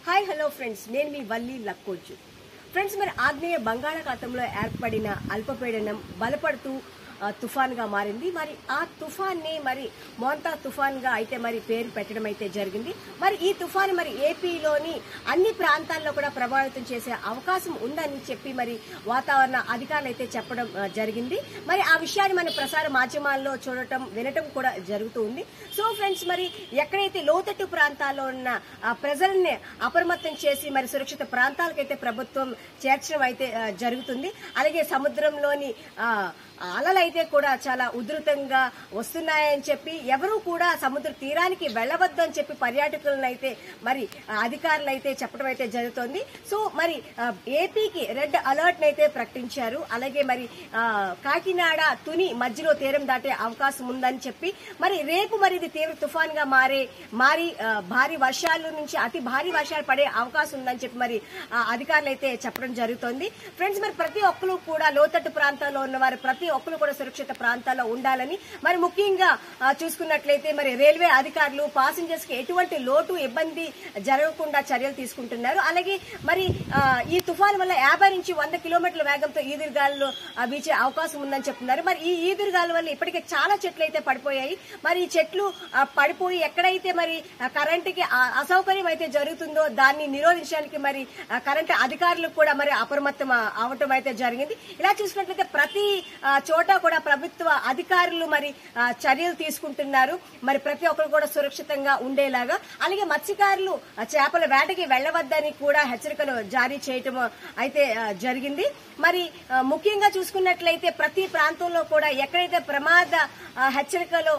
Hi hello friends, నేను మీ Valli Lakkoju. Friends, మరి ఆగ్నేయ బంగాళాఖాతంలో ఏర్పడిన అల్పపీడనం బలపడుతూ తుఫాన్గా మారింది. మరి ఆ తుఫాన్ని మరి మోంతా తుఫాన్గా అయితే మరి పేరు పెట్టడం అయితే జరిగింది. మరి ఈ తుఫాన్ మరి ఏపీలోని అన్ని ప్రాంతాల్లో కూడా ప్రభావితం చేసే అవకాశం ఉందని చెప్పి మరి వాతావరణ అధికారులు అయితే చెప్పడం జరిగింది. మరి ఆ విషయాన్ని మన ప్రసార మాధ్యమాల్లో చూడటం వినటం కూడా జరుగుతూ ఉంది. సో ఫ్రెండ్స్, మరి ఎక్కడైతే లోతట్టు ప్రాంతాల్లో ఉన్న ప్రజల్ని అప్రమత్తం చేసి మరి సురక్షిత ప్రాంతాలకైతే ప్రభుత్వం చేర్చడం అయితే జరుగుతుంది. అలాగే సముద్రంలోని అలలైతే కూడా చాలా ఉధృతంగా వస్తున్నాయని చెప్పి ఎవరూ కూడా సముద్ర తీరానికి వెళ్లవద్దు అని చెప్పి పర్యాటకులను అయితే మరి అధికారులు అయితే చెప్పడం అయితే జరుగుతోంది. సో మరి ఏపీకి రెడ్ అలర్ట్ అయితే ప్రకటించారు. అలాగే మరి కాకినాడ తుని మధ్యలో తీరం దాటే అవకాశం ఉందని చెప్పి మరి రేపు మరి ఇది తీవ్ర తుఫాన్ గా మారి భారీ వర్షాల నుంచి అతి భారీ వర్షాలు పడే అవకాశం ఉందని చెప్పి మరి అధికారులు అయితే చెప్పడం జరుగుతోంది. ఫ్రెండ్స్, మరి ప్రతి ఒక్కరు కూడా లోతట్టు ప్రాంతాల్లో ఉన్నవారు ప్రతి ఒక్కరు కూడా సురక్షిత ప్రాంతాల్లో ఉండాలని మరి ముఖ్యంగా చూసుకున్నట్లయితే మరి రైల్వే అధికారులు ప్యాసింజర్స్ కి ఎటువంటి లోటు ఇబ్బంది జరగకుండా చర్యలు తీసుకుంటున్నారు. అలాగే మరి ఈ తుఫాన్ వల్ల 50 నుంచి 100 కిలోమీటర్ల వేగంతో ఈదురుగాలు వీచే అవకాశం ఉందని చెప్తున్నారు. మరి ఈ ఈదురుగాల వల్ల ఇప్పటికే చాలా చెట్లు అయితే పడిపోయాయి. మరి ఈ చెట్లు పడిపోయి ఎక్కడైతే మరి కరెంటుకి అసౌకర్యం అయితే జరుగుతుందో దాన్ని నిరోధించడానికి మరి కరెంటు అధికారులకు కూడా మరి అప్రమత్తం అవటం అయితే జరిగింది. ఇలా చూసుకున్నట్లయితే ప్రతి చోట కూడా ప్రభుత్వ అధికారులు మరి చర్యలు తీసుకుంటున్నారు. మరి ప్రతి ఒక్కరు కూడా సురక్షితంగా ఉండేలాగా. అలాగే మత్స్యకారులు చేపల వేటకి వెళ్లవద్దని కూడా హెచ్చరికలు జారీ చేయటం అయితే జరిగింది. మరి ముఖ్యంగా చూసుకున్నట్లయితే ప్రతి ప్రాంతంలో కూడా ఎక్కడైతే ప్రమాద హెచ్చరికలు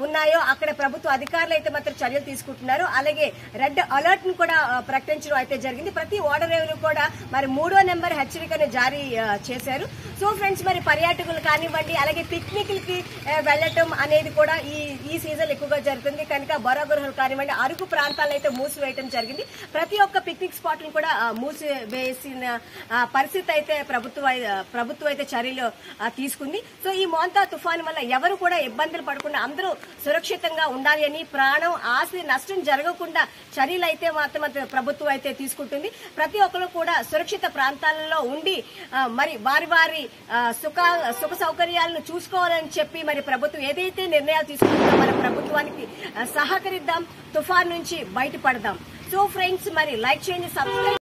ఉన్నాయో అక్కడ ప్రభుత్వ అధికారులు అయితే మాత్రం చర్యలు తీసుకుంటున్నారు. అలాగే రెడ్ అలర్ట్ ను కూడా ప్రకటించడం అయితే జరిగింది. ప్రతి ఓడరేవులు కూడా మరి 3వ నెంబర్ హెచ్చరికను జారీ చేశారు. సో ఫ్రెండ్స్, మరి పర్యాటకులు కానివ్వండి, అలాగే పిక్నిక్లకి వెళ్లటం అనేది కూడా ఈ సీజన్ ఎక్కువగా జరుగుతుంది కనుక బొర్రాగృహాలు కానివ్వండి, అరకు ప్రాంతాలను అయితే మూసివేయడం జరిగింది. ప్రతి ఒక్క పిక్నిక్ స్పాట్ ను కూడా మూసివేసిన పరిస్థితి అయితే ప్రభుత్వం అయితే చర్యలు తీసుకుంది. సో ఈ మోంతా తుఫాను వల్ల ఎవరు కూడా ఇబ్బందులు పడకుండా అందరూ సురక్షితంగా ఉండాలి అని, ప్రాణం ఆస్తి నష్టం జరగకుండా చర్యలు అయితే మాత్రం ప్రభుత్వం అయితే తీసుకుంటుంది. ప్రతి ఒక్కరు కూడా సురక్షిత ప్రాంతాలలో ఉండి మరి వారి సుఖ సౌకర్యాలను చూసుకోవాలని చెప్పి మరి ప్రభుత్వం ఏదైతే నిర్ణయాలు తీసుకుంటుందో మన ప్రభుత్వానికి సహకరిద్దాం, తుఫాన్ నుంచి బయటపడదాం. సో ఫ్రెండ్స్, మరి లైక్ చేయండి, సబ్స్క్రైబ్